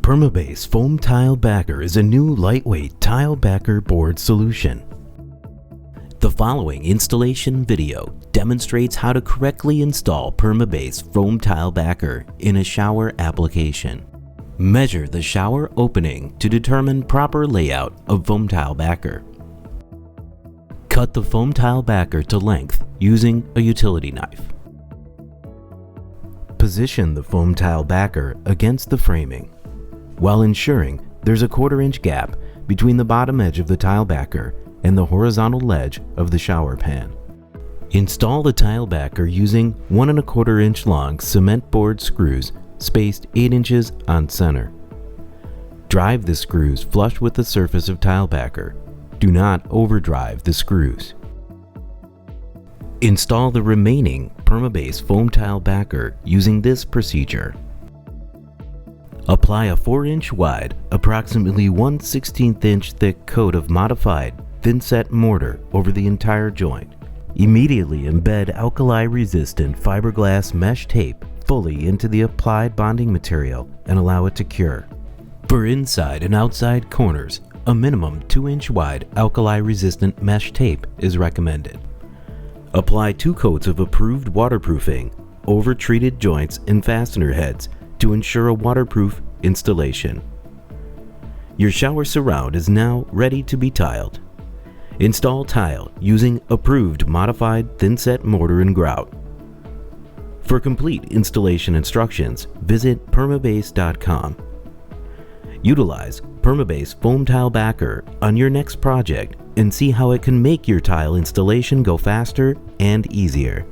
PermaBASE Foam Tile Backer is a new lightweight tile backer board solution. The following installation video demonstrates how to correctly install PermaBASE Foam Tile Backer in a shower application. Measure the shower opening to determine proper layout of foam tile backer. Cut the foam tile backer to length using a utility knife. Position the foam tile backer against the framing, while ensuring there's a 1/4 inch gap between the bottom edge of the tile backer and the horizontal ledge of the shower pan. Install the tile backer using 1 1/4 inch long cement board screws spaced 8 inches on center. Drive the screws flush with the surface of tile backer. Do not overdrive the screws. Install the remaining PermaBASE foam tile backer using this procedure. Apply a 4 inch wide, approximately 1/16 inch thick coat of modified thin-set mortar over the entire joint. Immediately embed alkali-resistant fiberglass mesh tape fully into the applied bonding material and allow it to cure. For inside and outside corners, a minimum 2 inch wide alkali-resistant mesh tape is recommended. Apply 2 coats of approved waterproofing over treated joints and fastener heads to ensure a waterproof installation. Your shower surround is now ready to be tiled. Install tile using approved modified thin-set mortar and grout. For complete installation instructions, visit PermaBASE.com. Utilize PermaBASE Foam Tile Backer on your next project and see how it can make your tile installation go faster and easier.